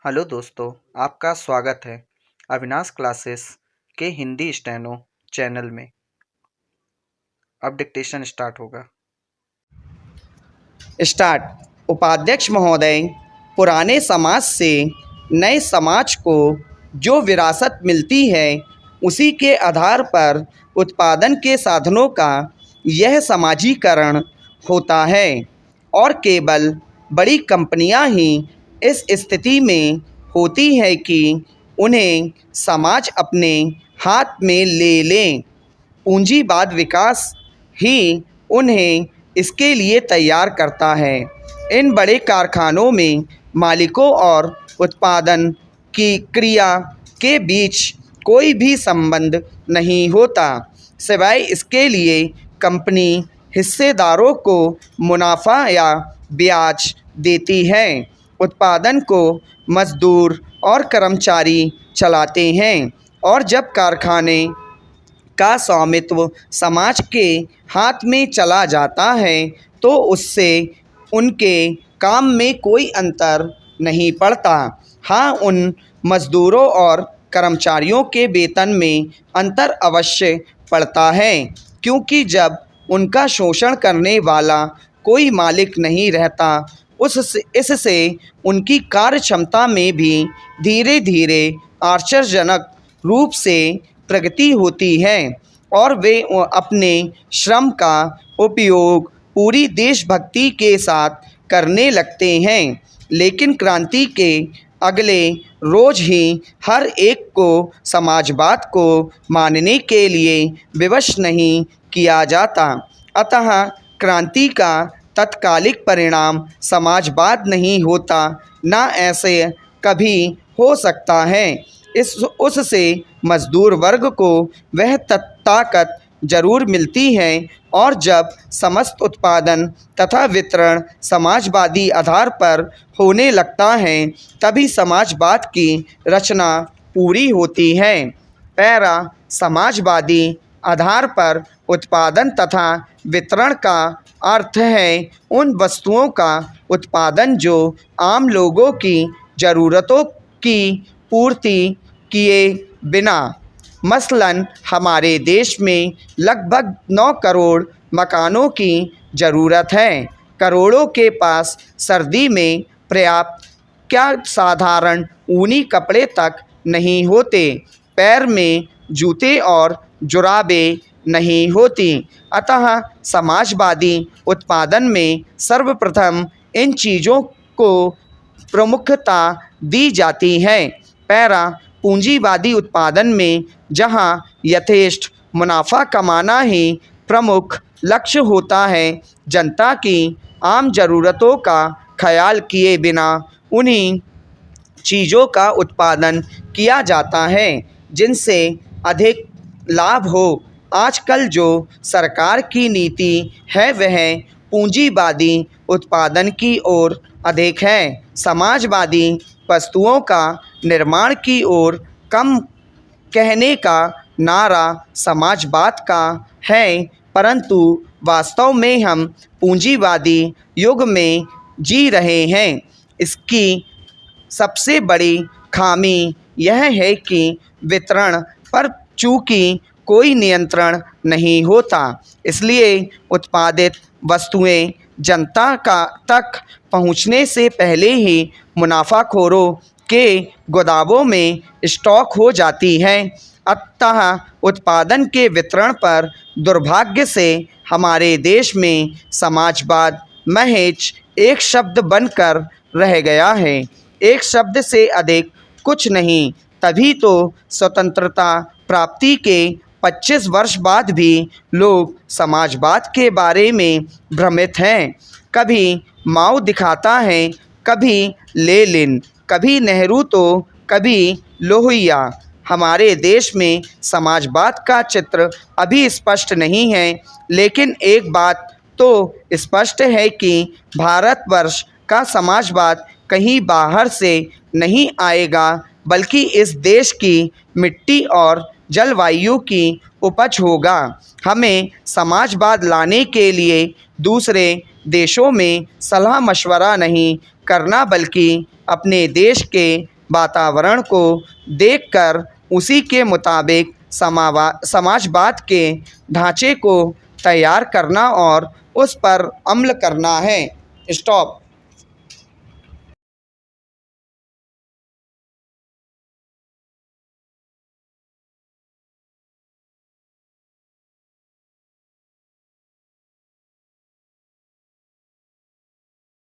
Hello दोस्तों, आपका स्वागत है अविनाश क्लासेस के हिंदी स्टेनो चैनल में। अब डिक्टेशन स्टार्ट होगा। स्टार्ट। उपाध्यक्ष महोदय, पुराने समाज से नए समाज को जो विरासत मिलती है उसी के आधार पर उत्पादन के साधनों का यह समाजीकरण होता है और केवल बड़ी कंपनियां ही इस स्थिति में होती है कि उन्हें समाज अपने हाथ में ले लें। पूंजीवाद विकास ही उन्हें इसके लिए तैयार करता है। इन बड़े कारखानों में मालिकों और उत्पादन की क्रिया के बीच कोई भी संबंध नहीं होता, सिवाय इसके लिए कंपनी हिस्सेदारों को मुनाफा या ब्याज देती है। उत्पादन को मजदूर और कर्मचारी चलाते हैं और जब कारखाने का स्वामित्व समाज के हाथ में चला जाता है तो उससे उनके काम में कोई अंतर नहीं पड़ता। हाँ, उन मज़दूरों और कर्मचारियों के वेतन में अंतर अवश्य पड़ता है, क्योंकि जब उनका शोषण करने वाला कोई मालिक नहीं रहता इससे उनकी कार्य क्षमता में भी धीरे धीरे आश्चर्यजनक रूप से प्रगति होती है और वे अपने श्रम का उपयोग पूरी देशभक्ति के साथ करने लगते हैं। लेकिन क्रांति के अगले रोज ही हर एक को समाजवाद को मानने के लिए विवश नहीं किया जाता। अतः क्रांति का तत्कालिक परिणाम समाजवाद नहीं होता, ना ऐसे कभी हो सकता है। उससे मजदूर वर्ग को वह ताकत जरूर मिलती है और जब समस्त उत्पादन तथा वितरण समाजवादी आधार पर होने लगता है तभी समाजवाद की रचना पूरी होती है। पैरा समाजवादी आधार पर उत्पादन तथा वितरण का अर्थ है उन वस्तुओं का उत्पादन जो आम लोगों की ज़रूरतों की पूर्ति किए बिना। मसलन हमारे देश में लगभग 9 करोड़ मकानों की ज़रूरत है। करोड़ों के पास सर्दी में पर्याप्त क्या साधारण ऊनी कपड़े तक नहीं होते, पैर में जूते और जुराबें नहीं होती। अतः समाजवादी उत्पादन में सर्वप्रथम इन चीज़ों को प्रमुखता दी जाती है। पैरा पूंजीवादी उत्पादन में जहां यथेष्ट मुनाफा कमाना ही प्रमुख लक्ष्य होता है, जनता की आम ज़रूरतों का ख्याल किए बिना उन्हीं चीज़ों का उत्पादन किया जाता है जिनसे अधिक लाभ हो। आजकल जो सरकार की नीति है वह पूंजीवादी उत्पादन की ओर अधिक है। समाजवादी वस्तुओं का निर्माण की ओर कम कहने का नारा समाजवाद का है, परंतु वास्तव में हम पूंजीवादी युग में जी रहे हैं। इसकी सबसे बड़ी खामी यह है कि वितरण पर चूंकि कोई नियंत्रण नहीं होता, इसलिए उत्पादित वस्तुएं जनता का तक पहुंचने से पहले ही मुनाफाखोरों के गोदामों में स्टॉक हो जाती हैं। अतः उत्पादन के वितरण पर दुर्भाग्य से हमारे देश में समाजवाद महज एक शब्द बनकर रह गया है, एक शब्द से अधिक कुछ नहीं। तभी तो स्वतंत्रता प्राप्ति के 25 वर्ष बाद भी लोग समाजवाद के बारे में भ्रमित हैं। कभी माओ दिखाता है, कभी लेनिन, कभी नेहरू तो कभी लोहिया। हमारे देश में समाजवाद का चित्र अभी स्पष्ट नहीं है, लेकिन एक बात तो स्पष्ट है कि भारतवर्ष का समाजवाद कहीं बाहर से नहीं आएगा, बल्कि इस देश की मिट्टी और जलवायु की उपज होगा। हमें समाजवाद लाने के लिए दूसरे देशों में सलाह मशवरा नहीं करना, बल्कि अपने देश के वातावरण को देखकर उसी के मुताबिक समाजवाद के ढांचे को तैयार करना और उस पर अमल करना है। स्टॉप।